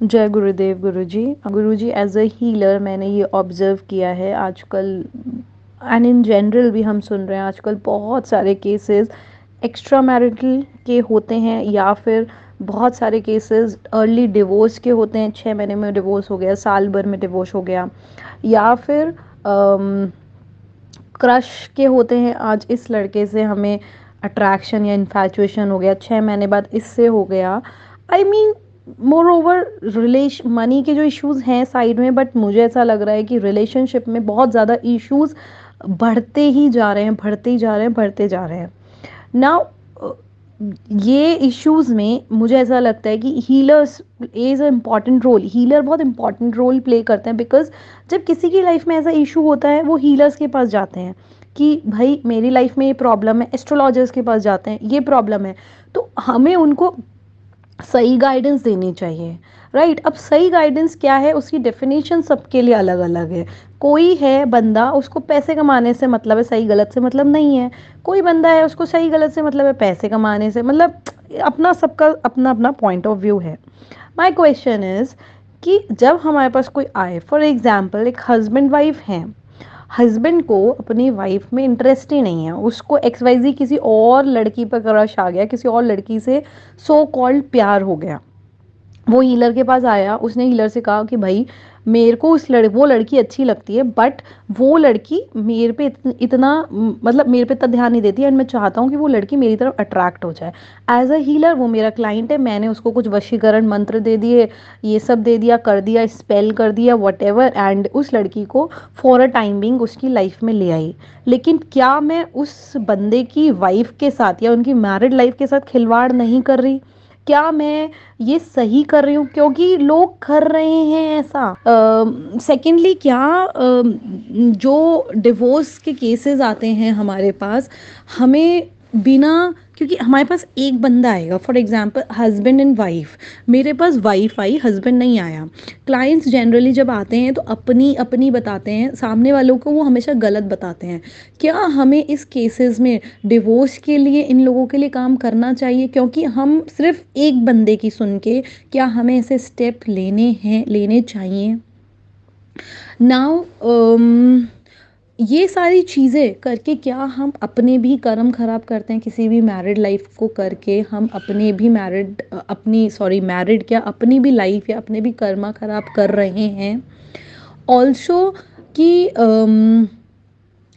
जय गुरुदेव गुरुजी। गुरुजी, as a healer मैंने ये ऑब्जर्व किया है आजकल, एंड इन जनरल भी हम सुन रहे हैं आजकल बहुत सारे केसेस एक्स्ट्रा मैरिटल के होते हैं, या फिर बहुत सारे केसेस अर्ली डिवोर्स के होते हैं। 6 महीने में डिवोर्स हो गया, साल भर में डिवोर्स हो गया, या फिर क्रश के होते हैं। आज इस लड़के से हमें अट्रैक्शन या इन्फैचुएशन हो गया, 6 महीने बाद इससे हो गया। I mean, more over relation money के जो इश्यूज हैं साइड में, बट मुझे ऐसा लग रहा है कि रिलेशनशिप में बहुत ज़्यादा इश्यूज बढ़ते ही जा रहे हैं, बढ़ते ही जा रहे हैं, बढ़ते जा रहे हैं। नाउ ये इश्यूज में मुझे ऐसा लगता है कि healers is a important role. Healer बहुत इंपॉर्टेंट रोल प्ले करते हैं, बिकॉज जब किसी की लाइफ में ऐसा इशू होता है वो हीलर्स के पास जाते हैं कि भाई मेरी लाइफ में ये प्रॉब्लम है, एस्ट्रोलॉजर्स के पास जाते हैं ये प्रॉब्लम है, तो हमें उनको सही गाइडेंस देनी चाहिए। राइट, अब सही गाइडेंस क्या है उसकी डेफिनेशन सबके लिए अलग अलग है। कोई है बंदा उसको पैसे कमाने से मतलब है, सही गलत से मतलब नहीं है। कोई बंदा है उसको सही गलत से मतलब है, पैसे कमाने से मतलब। अपना सबका अपना अपना पॉइंट ऑफ व्यू है। माई क्वेश्चन इज कि जब हमारे पास कोई आए, फॉर एग्जाम्पल एक हस्बैंड वाइफ हैं, हस्बैंड को अपनी वाइफ में इंटरेस्ट ही नहीं है, उसको XYZ किसी और लड़की पर क्रश आ गया, किसी और लड़की से सो कॉल्ड प्यार हो गया। वो हीलर के पास आया, उसने हीलर से कहा कि भाई मेरे को वो लड़की अच्छी लगती है, बट वो लड़की मेरे पे इतना मतलब मेरे पे इतना ध्यान नहीं देती, एंड मैं चाहता हूँ कि वो लड़की मेरी तरफ अट्रैक्ट हो जाए। एज अ हीलर वो मेरा क्लाइंट है, मैंने उसको कुछ वशीकरण मंत्र दे दिए, ये सब दे दिया, कर दिया, स्पेल कर दिया, वट एवर, एंड उस लड़की को फॉर अ टाइम बिंग उसकी लाइफ में ले आई। लेकिन क्या मैं उस बंदे की वाइफ के साथ या उनकी मैरिड लाइफ के साथ खिलवाड़ नहीं कर रही? क्या मैं ये सही कर रही हूँ? क्योंकि लोग कर रहे हैं ऐसा। सेकेंडली, क्या जो डिवोर्स के केसेस आते हैं हमारे पास, हमें बिना, क्योंकि हमारे पास एक बंदा आएगा, for example husband and wife, मेरे पास वाइफ आई, हस्बैंड नहीं आया। क्लाइंट्स जनरली जब आते हैं तो अपनी अपनी बताते हैं, सामने वालों को वो हमेशा गलत बताते हैं। क्या हमें इस केसेस में डिवोर्स के लिए इन लोगों के लिए काम करना चाहिए? क्योंकि हम सिर्फ एक बंदे की सुन के, क्या हमें ऐसे स्टेप लेने हैं, लेने चाहिए? नाउ ये सारी चीज़ें करके क्या हम अपने भी कर्म खराब करते हैं? किसी भी मैरिड लाइफ को करके हम अपने भी मैरिड क्या, अपनी भी लाइफ या अपने भी कर्मा खराब कर रहे हैं? ऑल्सो कि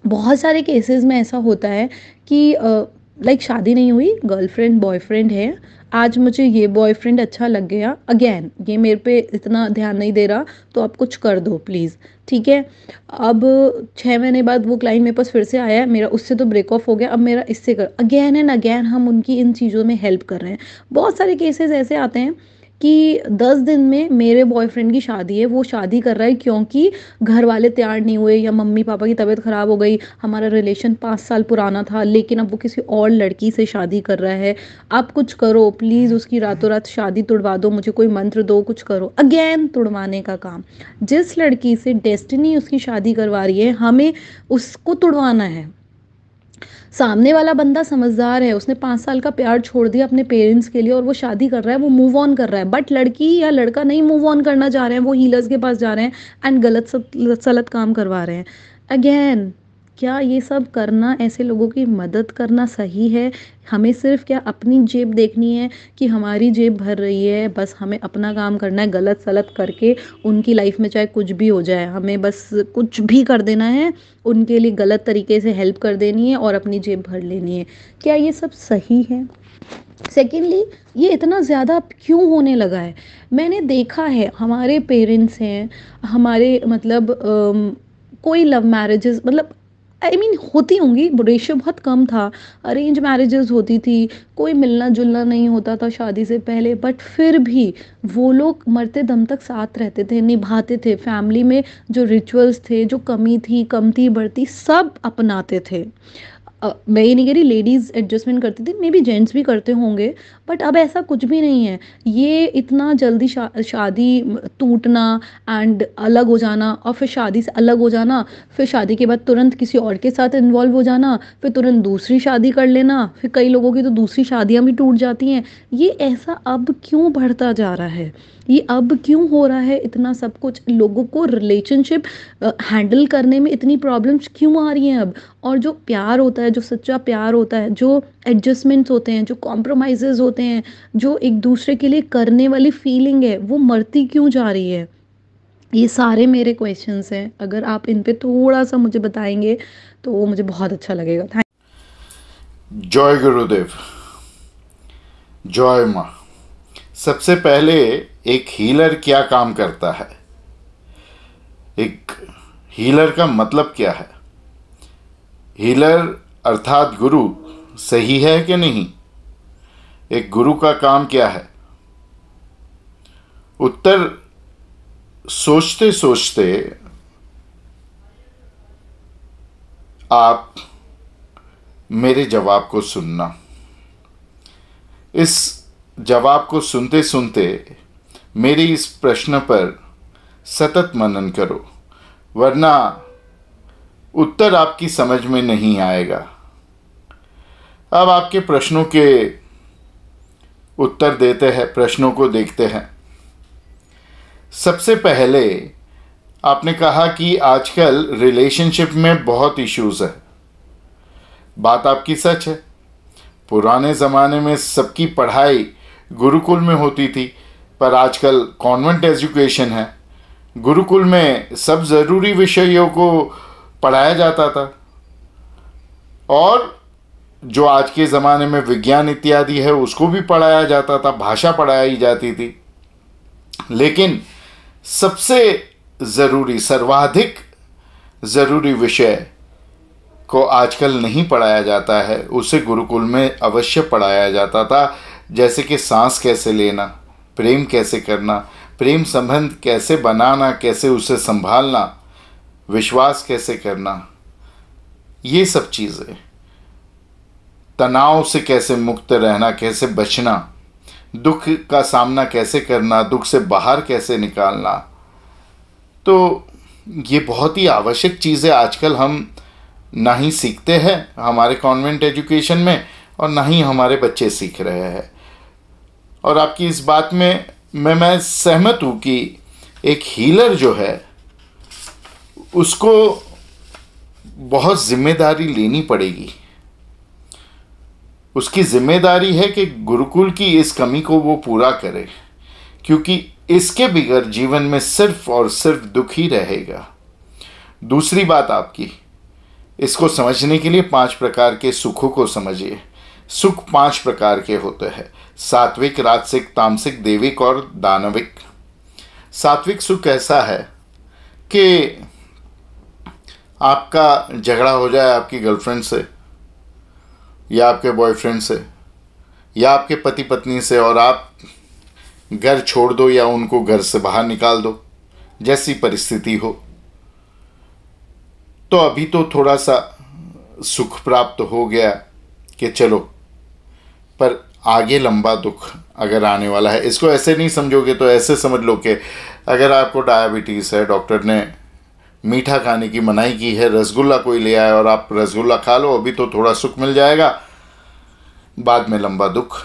बहुत सारे केसेस में ऐसा होता है कि लाइक शादी नहीं हुई, गर्लफ्रेंड बॉयफ्रेंड है, आज मुझे ये बॉयफ्रेंड अच्छा लग गया, अगेन ये मेरे पे इतना ध्यान नहीं दे रहा, तो आप कुछ कर दो प्लीज़। ठीक है, अब 6 महीने बाद वो क्लाइंट मेरे पास फिर से आया है, मेरा उससे तो ब्रेक ऑफ हो गया, अब मेरा इससे कर, अगेन एंड अगेन हम उनकी इन चीज़ों में हेल्प कर रहे हैं। बहुत सारे केसेस ऐसे आते हैं कि 10 दिन में मेरे बॉयफ्रेंड की शादी है, वो शादी कर रहा है क्योंकि घर वाले तैयार नहीं हुए, या मम्मी पापा की तबीयत ख़राब हो गई, हमारा रिलेशन 5 साल पुराना था, लेकिन अब वो किसी और लड़की से शादी कर रहा है। आप कुछ करो प्लीज़, उसकी रातों रात शादी तुड़वा दो, मुझे कोई मंत्र दो, कुछ करो। अगेन तुड़वाने का काम। जिस लड़की से डेस्टिनी उसकी शादी करवा रही है, हमें उसको तुड़वाना है। सामने वाला बंदा समझदार है, उसने 5 साल का प्यार छोड़ दिया अपने पेरेंट्स के लिए और वो शादी कर रहा है, वो मूव ऑन कर रहा है, बट लड़की या लड़का नहीं मूव ऑन करना चाह रहे हैं, वो हीलर्स के पास जा रहे हैं एंड गलत सलत काम करवा रहे हैं। अगेन, क्या ये सब करना, ऐसे लोगों की मदद करना सही है? हमें सिर्फ क्या अपनी जेब देखनी है कि हमारी जेब भर रही है, बस हमें अपना काम करना है, गलत सलत करके उनकी लाइफ में चाहे कुछ भी हो जाए, हमें बस कुछ भी कर देना है, उनके लिए गलत तरीके से हेल्प कर देनी है और अपनी जेब भर लेनी है? क्या ये सब सही है? सेकेंडली, ये इतना ज़्यादा क्यों होने लगा है? मैंने देखा है, हमारे पेरेंट्स हैं, हमारे मतलब कोई लव मैरिजेस, मतलब आई मीन होती होंगी, रेशियो बहुत कम था, अरेंज मैरिजेस होती थी, कोई मिलना जुलना नहीं होता था शादी से पहले, बट फिर भी वो लोग मरते दम तक साथ रहते थे, निभाते थे, फैमिली में जो रिचुअल्स थे, जो कमी थी, कम थी, बढ़ती, सब अपनाते थे। मैं ये नहीं कह रही लेडीज़ एडजस्टमेंट करती थी, मे बी जेंट्स भी करते होंगे, बट अब ऐसा कुछ भी नहीं है। ये इतना जल्दी शादी टूटना एंड अलग हो जाना, और फिर शादी से अलग हो जाना, फिर शादी के बाद तुरंत किसी और के साथ इन्वॉल्व हो जाना, फिर तुरंत दूसरी शादी कर लेना, फिर कई लोगों की तो दूसरी शादियां भी टूट जाती हैं। ये ऐसा अब क्यों बढ़ता जा रहा है? ये अब क्यों हो रहा है इतना सब कुछ? लोगों को रिलेशनशिप हैंडल करने में इतनी प्रॉब्लम्स क्यों आ रही हैं अब? और जो प्यार होता है, जो सच्चा प्यार होता है, जो एडजस्टमेंट्स होते हैं, जो कॉम्प्रोमाइज़ेज़ होते हैं, जो एक दूसरे के लिए करने वाली फीलिंग है, वो मरती क्यों जा रही है? ये सारे मेरे क्वेश्चंस हैं। अगर आप इन पे थोड़ा-सा मुझे बताएँगे, तो वो मुझे बहुत अच्छा लगेगा। जय गुरुदेव, जय माँ। सबसे पहले एक हीलर क्या काम करता है, एक हीलर का मतलब क्या है? हीलर अर्थात गुरु सही है कि नहीं? एक गुरु का काम क्या है? उत्तर सोचते सोचते आप मेरे जवाब को सुनना। इस जवाब को सुनते सुनते मेरे इस प्रश्न पर सतत मनन करो, वरना उत्तर आपकी समझ में नहीं आएगा। अब आपके प्रश्नों के उत्तर देते हैं, प्रश्नों को देखते हैं। सबसे पहले आपने कहा कि आजकल रिलेशनशिप में बहुत इश्यूज है। बात आपकी सच है। पुराने ज़माने में सबकी पढ़ाई गुरुकुल में होती थी, पर आजकल कॉन्वेंट एजुकेशन है। गुरुकुल में सब ज़रूरी विषयों को पढ़ाया जाता था, और जो आज के ज़माने में विज्ञान इत्यादि है उसको भी पढ़ाया जाता था, भाषा पढ़ाई जाती थी। लेकिन सबसे ज़रूरी, सर्वाधिक ज़रूरी विषय को आजकल नहीं पढ़ाया जाता है, उसे गुरुकुल में अवश्य पढ़ाया जाता था। जैसे कि सांस कैसे लेना, प्रेम कैसे करना, प्रेम संबंध कैसे बनाना, कैसे उसे संभालना, विश्वास कैसे करना, ये सब चीज़ें, तनाव से कैसे मुक्त रहना, कैसे बचना, दुख का सामना कैसे करना, दुख से बाहर कैसे निकालना। तो ये बहुत ही आवश्यक चीज़ें आजकल हम ना ही सीखते हैं हमारे कॉन्वेंट एजुकेशन में, और ना ही हमारे बच्चे सीख रहे हैं। और आपकी इस बात में मैं सहमत हूँ कि एक हीलर जो है उसको बहुत जिम्मेदारी लेनी पड़ेगी। उसकी जिम्मेदारी है कि गुरुकुल की इस कमी को वो पूरा करे, क्योंकि इसके बगैर जीवन में सिर्फ और सिर्फ दुख ही रहेगा। दूसरी बात आपकी, इसको समझने के लिए 5 प्रकार के सुखों को समझिए। सुख 5 प्रकार के होते हैं: सात्विक, राजसिक, तामसिक, देविक और दानविक। सात्विक सुख ऐसा है कि आपका झगड़ा हो जाए आपकी गर्लफ्रेंड से, या आपके बॉयफ्रेंड से, या आपके पति पत्नी से, और आप घर छोड़ दो या उनको घर से बाहर निकाल दो, जैसी परिस्थिति हो। तो अभी तो थोड़ा सा सुख प्राप्त हो गया कि चलो, पर आगे लंबा दुख अगर आने वाला है। इसको ऐसे नहीं समझोगे तो ऐसे समझ लो कि अगर आपको डायबिटीज़ है, डॉक्टर ने मीठा खाने की मनाही की है, रसगुल्ला कोई ले आए और आप रसगुल्ला खा लो, अभी तो थोड़ा सुख मिल जाएगा, बाद में लंबा दुख।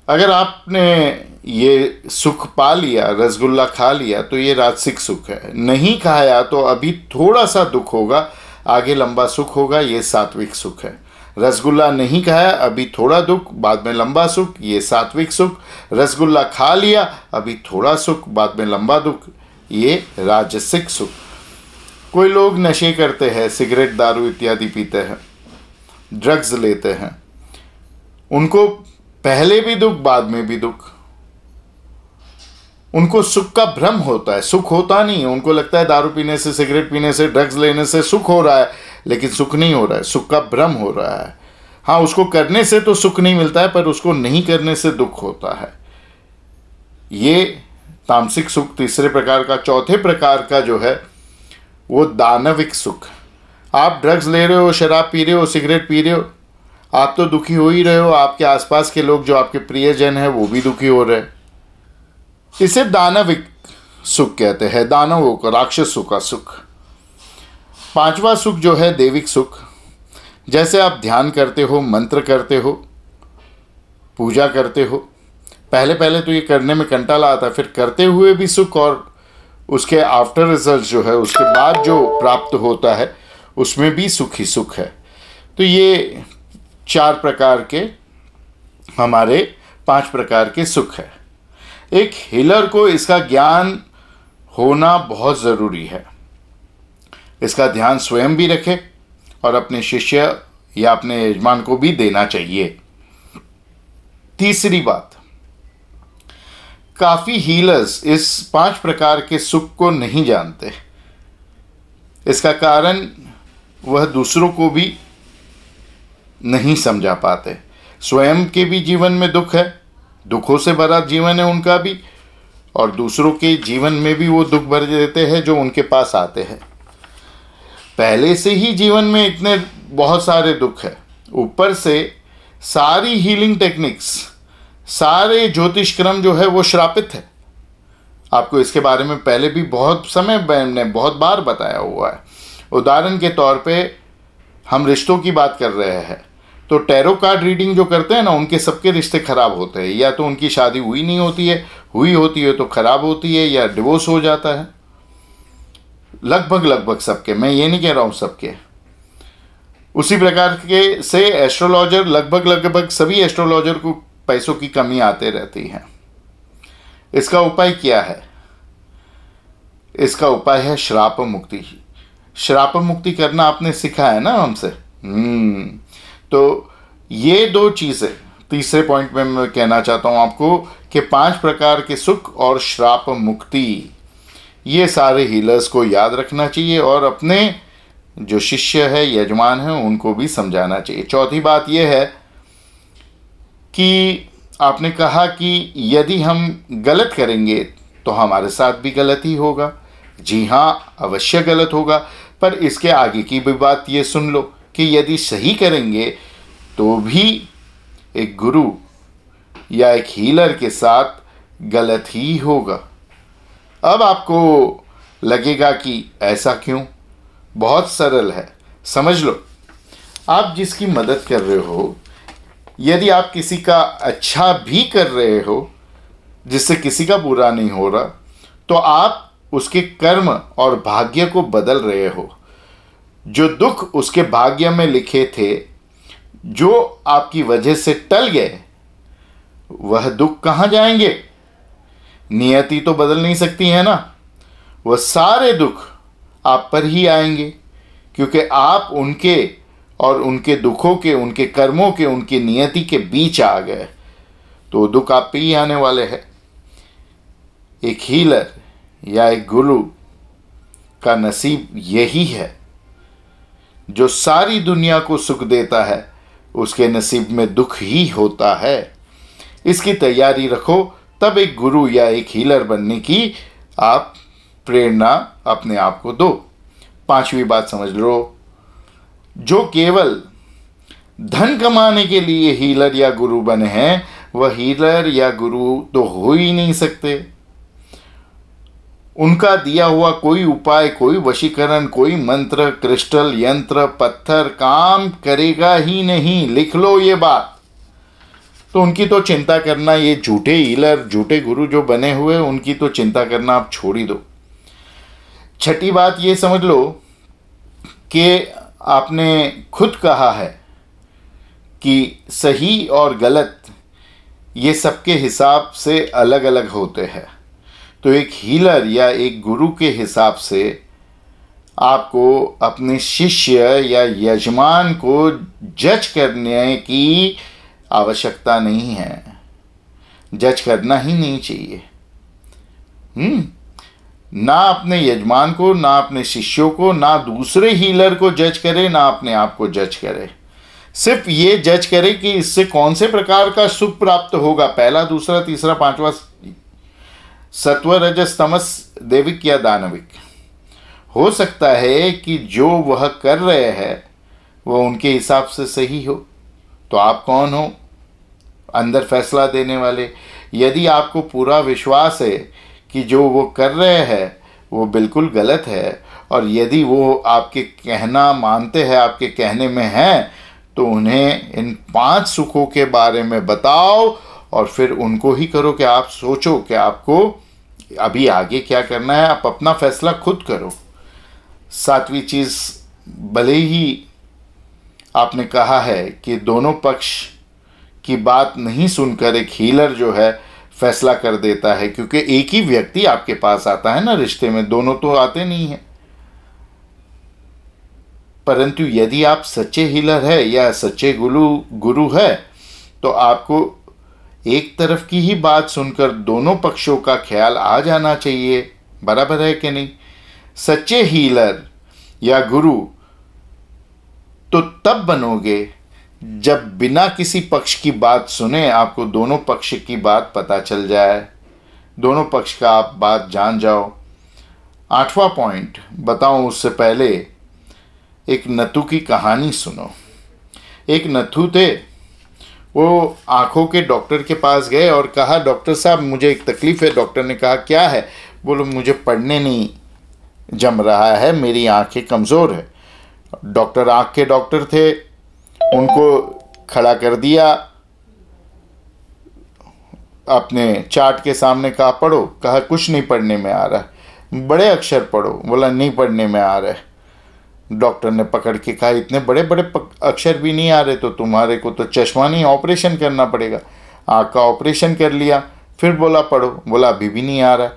अगर आपने ये सुख पा लिया, रसगुल्ला खा लिया, तो ये राजसिक सुख है। नहीं खाया तो अभी थोड़ा सा दुख होगा, आगे लंबा सुख होगा, ये सात्विक सुख है। रसगुल्ला नहीं खाया, अभी थोड़ा दुख, बाद में लंबा सुख, ये सात्विक सुख। रसगुल्ला खा लिया, अभी थोड़ा सुख, बाद में लंबा दुख, ये राजसिक सुख। कोई लोग नशे करते हैं, सिगरेट, दारू इत्यादि पीते हैं, ड्रग्स लेते हैं, उनको पहले भी दुख, बाद में भी दुख। उनको सुख का भ्रम होता है, सुख होता नहीं है। उनको लगता है दारू पीने से, सिगरेट पीने से, ड्रग्स लेने से सुख हो रहा है, लेकिन सुख नहीं हो रहा है, सुख का भ्रम हो रहा है। हाँ, उसको करने से तो सुख नहीं मिलता है, पर उसको नहीं करने से दुख होता है। ये तामसिक सुख तीसरे प्रकार का। चौथे प्रकार का जो है वो दानविक सुख। आप ड्रग्स ले रहे हो, शराब पी रहे हो, सिगरेट पी रहे हो, आप तो दुखी हो ही रहे हो, आपके आसपास के लोग जो आपके प्रियजन हैं वो भी दुखी हो रहे हैं। इसे दानविक सुख कहते हैं, दानवों का, राक्षसों का सुख। पांचवा सुख जो है देविक सुख। जैसे आप ध्यान करते हो, मंत्र करते हो, पूजा करते हो, पहले पहले तो ये करने में कंटाला आता, फिर करते हुए भी सुख, और उसके आफ्टर रिजल्ट जो है, उसके बाद जो प्राप्त होता है उसमें भी सुख ही सुख है। तो ये 4 प्रकार के, हमारे 5 प्रकार के सुख है। एक हीलर को इसका ज्ञान होना बहुत ज़रूरी है। इसका ध्यान स्वयं भी रखे और अपने शिष्य या अपने यजमान को भी देना चाहिए। तीसरी बात, काफ़ी हीलर्स इस 5 प्रकार के सुख को नहीं जानते। इसका कारण वह दूसरों को भी नहीं समझा पाते। स्वयं के भी जीवन में दुख है, दुखों से भरा जीवन है उनका भी, और दूसरों के जीवन में भी वो दुख भर देते हैं जो उनके पास आते हैं। पहले से ही जीवन में इतने बहुत सारे दुख है, ऊपर से सारी हीलिंग टेक्निक्स, सारे ज्योतिष क्रम जो है वो श्रापित है। आपको इसके बारे में पहले भी बहुत समय मैंने बहुत बार बताया हुआ है। उदाहरण के तौर पे हम रिश्तों की बात कर रहे हैं, तो टैरो कार्ड रीडिंग जो करते हैं ना, उनके सबके रिश्ते खराब होते हैं। या तो उनकी शादी हुई नहीं होती है, हुई होती है तो खराब होती है, या डिवोर्स हो जाता है। लगभग सबके, मैं ये नहीं कह रहा हूँ सबके। उसी प्रकार के से एस्ट्रोलॉजर, लगभग सभी एस्ट्रोलॉजर को पैसों की कमी आते रहती है। इसका उपाय क्या है? इसका उपाय है श्राप मुक्ति। श्राप मुक्ति करना आपने सीखा है ना हमसे। तो ये 2 चीज़ें तीसरे पॉइंट में मैं कहना चाहता हूँ आपको कि 5 प्रकार के सुख और श्राप मुक्ति, ये सारे हीलर्स को याद रखना चाहिए और अपने जो शिष्य है, यजमान है, उनको भी समझाना चाहिए। चौथी बात यह है कि आपने कहा कि यदि हम गलत करेंगे तो हमारे साथ भी गलत ही होगा। जी हाँ, अवश्य गलत होगा, पर इसके आगे की भी बात ये सुन लो कि यदि सही करेंगे तो भी एक गुरु या एक हीलर के साथ गलत ही होगा। अब आपको लगेगा कि ऐसा क्यों? बहुत सरल है, समझ लो। आप जिसकी मदद कर रहे हो, यदि आप किसी का अच्छा भी कर रहे हो जिससे किसी का बुरा नहीं हो रहा, तो आप उसके कर्म और भाग्य को बदल रहे हो। जो दुख उसके भाग्य में लिखे थे, जो आपकी वजह से टल गए, वह दुख कहाँ जाएंगे? नियति तो बदल नहीं सकती है ना। वह सारे दुख आप पर ही आएंगे, क्योंकि आप उनके और उनके दुखों के, उनके कर्मों के, उनकी नियति के बीच आ गए, तो दुख आप पे ही आने वाले हैं। एक हीलर या एक गुरु का नसीब यही है। जो सारी दुनिया को सुख देता है, उसके नसीब में दुख ही होता है। इसकी तैयारी रखो, तब एक गुरु या एक हीलर बनने की आप प्रेरणा अपने आप को दो। 5वीं बात समझ लो, जो केवल धन कमाने के लिए हीलर या गुरु बने हैं, वह हीलर या गुरु तो हो ही नहीं सकते। उनका दिया हुआ कोई उपाय, कोई वशीकरण, कोई मंत्र, क्रिस्टल, यंत्र, पत्थर काम करेगा ही नहीं। लिख लो ये बात। तो उनकी तो चिंता करना, ये झूठे हीलर, झूठे गुरु जो बने हुए, उनकी तो चिंता करना आप छोड़ ही दो। 6ठी बात ये समझ लो कि आपने खुद कहा है कि सही और गलत ये सबके हिसाब से अलग अलग होते हैं। तो एक हीलर या एक गुरु के हिसाब से आपको अपने शिष्य या यजमान को जज करने की आवश्यकता नहीं है। जज करना ही नहीं चाहिए। ना अपने यजमान को, ना अपने शिष्यों को, ना दूसरे हीलर को जज करे, ना अपने आप को जज करे। सिर्फ ये जज करे कि इससे कौन से प्रकार का सुख प्राप्त होगा, पहला, दूसरा, तीसरा, 5वां, सत्व, रजस, तमस, देविक या दानविक। हो सकता है कि जो वह कर रहे हैं वह उनके हिसाब से सही हो, तो आप कौन हो अंदर फैसला देने वाले? यदि आपको पूरा विश्वास है कि जो वो कर रहे हैं वो बिल्कुल गलत है, और यदि वो आपके कहना मानते हैं, आपके कहने में हैं, तो उन्हें इन 5 सुखों के बारे में बताओ और फिर उनको ही करो। कि आप सोचो कि आपको अभी आगे क्या करना है, आप अपना फैसला खुद करो। 7वीं चीज़, भले ही आपने कहा है कि दोनों पक्ष की बात नहीं सुनकर एक हीलर जो है फैसला कर देता है, क्योंकि एक ही व्यक्ति आपके पास आता है ना रिश्ते में, दोनों तो आते नहीं हैं। परंतु यदि आप सच्चे हीलर है या सच्चे गुरु है, तो आपको एक तरफ की ही बात सुनकर दोनों पक्षों का ख्याल आ जाना चाहिए। बराबर है कि नहीं? सच्चे हीलर या गुरु तो तब बनोगे जब बिना किसी पक्ष की बात सुने आपको दोनों पक्ष की बात पता चल जाए, दोनों पक्ष का आप बात जान जाओ। 8वां पॉइंट बताऊं उससे पहले एक नथु की कहानी सुनो। एक नथु थे, वो आँखों के डॉक्टर के पास गए और कहा, डॉक्टर साहब मुझे एक तकलीफ़ है। डॉक्टर ने कहा, क्या है? बोलो, मुझे पढ़ने नहीं जम रहा है, मेरी आँखें कमज़ोर है। डॉक्टर आँख के डॉक्टर थे, उनको खड़ा कर दिया अपने चार्ट के सामने, कहा पढ़ो। कहा कुछ नहीं पढ़ने में आ रहा है। बड़े अक्षर पढ़ो। बोला नहीं पढ़ने में आ रहा है। डॉक्टर ने पकड़ के कहा, इतने बड़े बड़े अक्षर भी नहीं आ रहे तो तुम्हारे को तो चश्मा नहीं, ऑपरेशन करना पड़ेगा। आँख का ऑपरेशन कर लिया, फिर बोला पढ़ो। बोला अभी भी नहीं आ रहा है।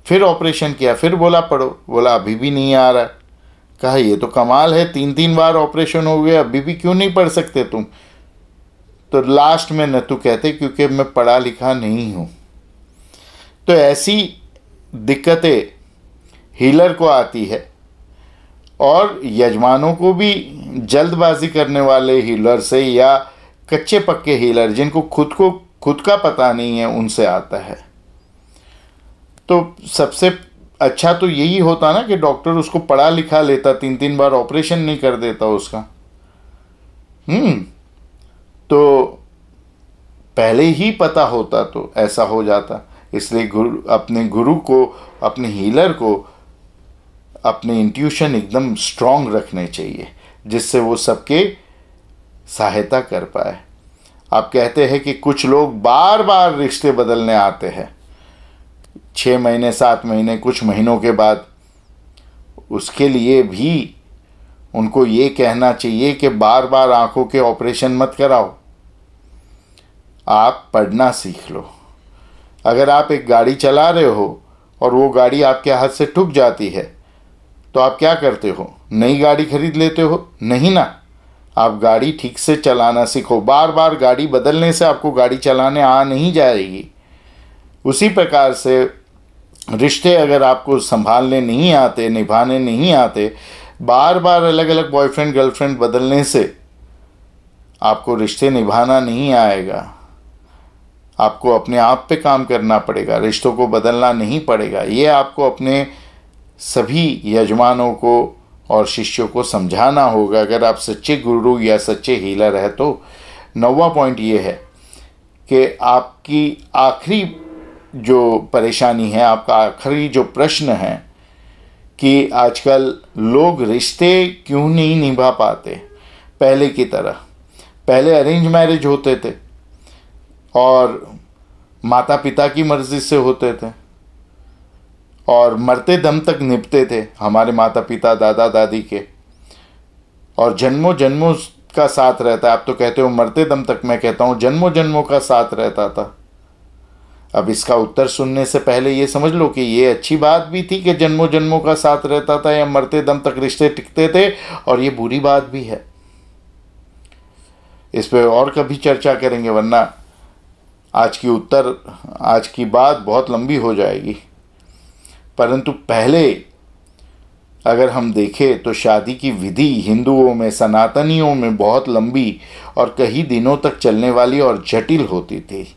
फिर ऑपरेशन किया, फिर बोला पढ़ो। बोला अभी भी नहीं आ रहा है। कहा ये तो कमाल है, 3 बार ऑपरेशन हो गया, अभी भी क्यों नहीं पढ़ सकते तुम? तो लास्ट में नथु कहते, क्योंकि मैं पढ़ा लिखा नहीं हूँ। तो ऐसी दिक्कतें हीलर को आती है, और यजमानों को भी जल्दबाजी करने वाले हीलर से या कच्चे पक्के हीलर जिनको खुद का पता नहीं है उनसे आता है। तो सबसे अच्छा तो यही होता ना कि डॉक्टर उसको पढ़ा लिखा लेता, 3 बार ऑपरेशन नहीं कर देता उसका। तो पहले ही पता होता तो ऐसा हो जाता। इसलिए अपने गुरु को, अपने हीलर को अपने इंट्यूशन एकदम स्ट्रांग रखने चाहिए, जिससे वो सबके सहायता कर पाए। आप कहते हैं कि कुछ लोग बार बार रिश्ते बदलने आते हैं, 6 महीने 7 महीने, कुछ महीनों के बाद। उसके लिए भी उनको ये कहना चाहिए कि बार बार आंखों के ऑपरेशन मत कराओ, आप पढ़ना सीख लो। अगर आप एक गाड़ी चला रहे हो और वो गाड़ी आपके हाथ से ठुक जाती है, तो आप क्या करते हो? नई गाड़ी खरीद लेते हो? नहीं ना, आप गाड़ी ठीक से चलाना सीखो। बार बार गाड़ी बदलने से आपको गाड़ी चलाने आ नहीं जाएगी। उसी प्रकार से रिश्ते अगर आपको संभालने नहीं आते, निभाने नहीं आते, बार बार अलग अलग बॉयफ्रेंड गर्लफ्रेंड बदलने से आपको रिश्ते निभाना नहीं आएगा। आपको अपने आप पे काम करना पड़ेगा, रिश्तों को बदलना नहीं पड़ेगा। ये आपको अपने सभी यजमानों को और शिष्यों को समझाना होगा, अगर आप सच्चे गुरु या सच्चे हीलर है तो। 9वां पॉइंट ये है कि आपकी आखिरी जो परेशानी है, आपका आखिरी जो प्रश्न है कि आजकल लोग रिश्ते क्यों नहीं निभा पाते पहले की तरह। पहले अरेंज मैरिज होते थे और माता पिता की मर्ज़ी से होते थे और मरते दम तक निभते थे, हमारे माता पिता दादा दादी के, और जन्मों जन्मों का साथ रहता है। आप तो कहते हो मरते दम तक, मैं कहता हूँ जन्मों जन्मों का साथ रहता था। अब इसका उत्तर सुनने से पहले ये समझ लो कि ये अच्छी बात भी थी कि जन्मों जन्मों का साथ रहता था या मरते दम तक रिश्ते टिकते थे, और ये बुरी बात भी है। इस पे और कभी चर्चा करेंगे, वरना आज की बात बहुत लंबी हो जाएगी। परंतु पहले अगर हम देखें तो शादी की विधि हिंदुओं में, सनातनियों में बहुत लंबी और कई दिनों तक चलने वाली और जटिल होती थी।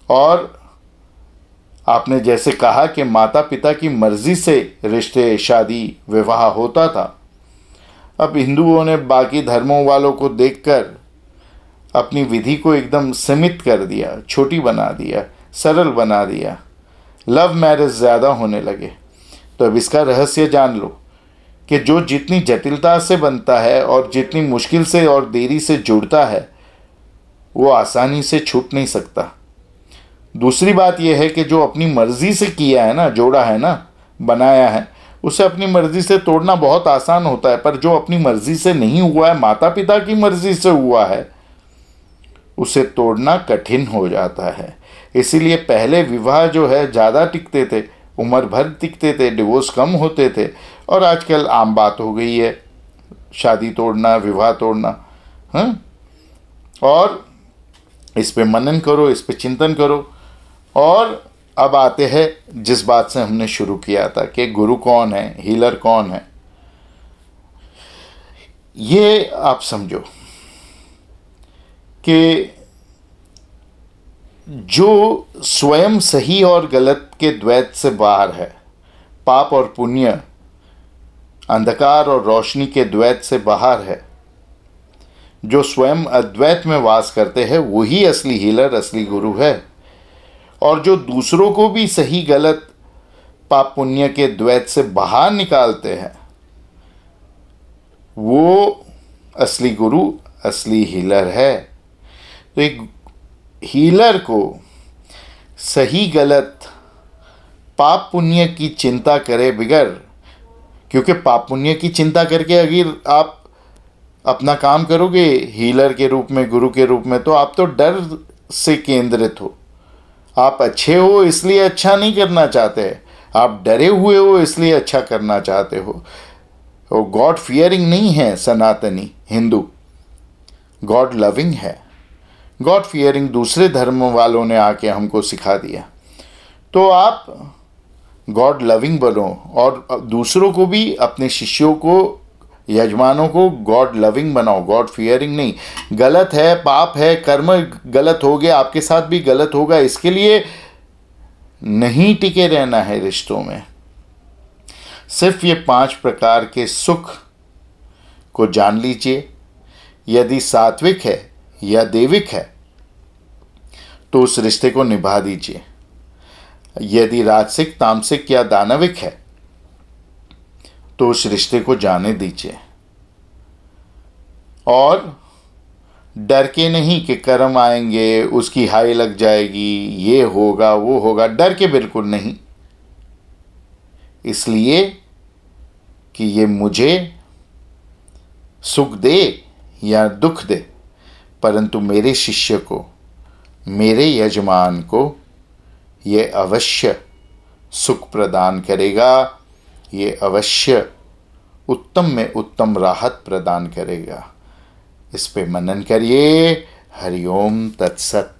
और आपने जैसे कहा कि माता पिता की मर्ज़ी से रिश्ते, शादी, विवाह होता था। अब हिंदुओं ने बाकी धर्मों वालों को देखकर अपनी विधि को एकदम सीमित कर दिया, छोटी बना दिया, सरल बना दिया, लव मैरिज ज़्यादा होने लगे। तो अब इसका रहस्य जान लो कि जो जितनी जटिलता से बनता है और जितनी मुश्किल से और देरी से जुड़ता है वो आसानी से छूट नहीं सकता। दूसरी बात यह है कि जो अपनी मर्जी से किया है ना, जोड़ा है ना, बनाया है, उसे अपनी मर्जी से तोड़ना बहुत आसान होता है। पर जो अपनी मर्जी से नहीं हुआ है, माता पिता की मर्जी से हुआ है, उसे तोड़ना कठिन हो जाता है। इसीलिए पहले विवाह जो है ज़्यादा टिकते थे, उम्र भर टिकते थे, डिवोर्स कम होते थे। और आजकल आम बात हो गई है शादी तोड़ना, विवाह तोड़ना। हाँ, और इस पे मनन करो, इस पे चिंतन करो। और अब आते हैं जिस बात से हमने शुरू किया था कि गुरु कौन है, हीलर कौन है। ये आप समझो कि जो स्वयं सही और गलत के द्वैत से बाहर है, पाप और पुण्य, अंधकार और रोशनी के द्वैत से बाहर है, जो स्वयं अद्वैत में वास करते हैं, वही असली हीलर, असली गुरु है। और जो दूसरों को भी सही गलत, पाप पुण्य के द्वैत से बाहर निकालते हैं, वो असली गुरु, असली हीलर है। तो एक हीलर को सही गलत, पाप पुण्य की चिंता करे बिगर, क्योंकि पाप पुण्य की चिंता करके अगर आप अपना काम करोगे हीलर के रूप में, गुरु के रूप में, तो आप तो डर से केंद्रित हो। आप अच्छे हो इसलिए अच्छा नहीं करना चाहते, आप डरे हुए हो इसलिए अच्छा करना चाहते हो। वो गॉड फियरिंग नहीं है सनातनी हिंदू, गॉड लविंग है। गॉड फियरिंग दूसरे धर्म वालों ने आके हमको सिखा दिया। तो आप गॉड लविंग बनो और दूसरों को भी, अपने शिष्यों को, यजमानों को गॉड लविंग बनाओ, गॉड फियरिंग नहीं। गलत है, पाप है, कर्म गलत हो गया, आपके साथ भी गलत होगा, इसके लिए नहीं टिके रहना है रिश्तों में। सिर्फ ये 5 प्रकार के सुख को जान लीजिए। यदि सात्विक है या देविक है तो उस रिश्ते को निभा दीजिए। यदि राजसिक, तामसिक या दानविक है तो उस रिश्ते को जाने दीजिए। और डर के नहीं कि कर्म आएंगे, उसकी हाई लग जाएगी, ये होगा वो होगा, डर के बिल्कुल नहीं। इसलिए कि ये मुझे सुख दे या दुख दे, परंतु मेरे शिष्य को, मेरे यजमान को ये अवश्य सुख प्रदान करेगा, ये अवश्य उत्तम में उत्तम राहत प्रदान करेगा। इस पे मनन करिए। हरिओम तत्सत।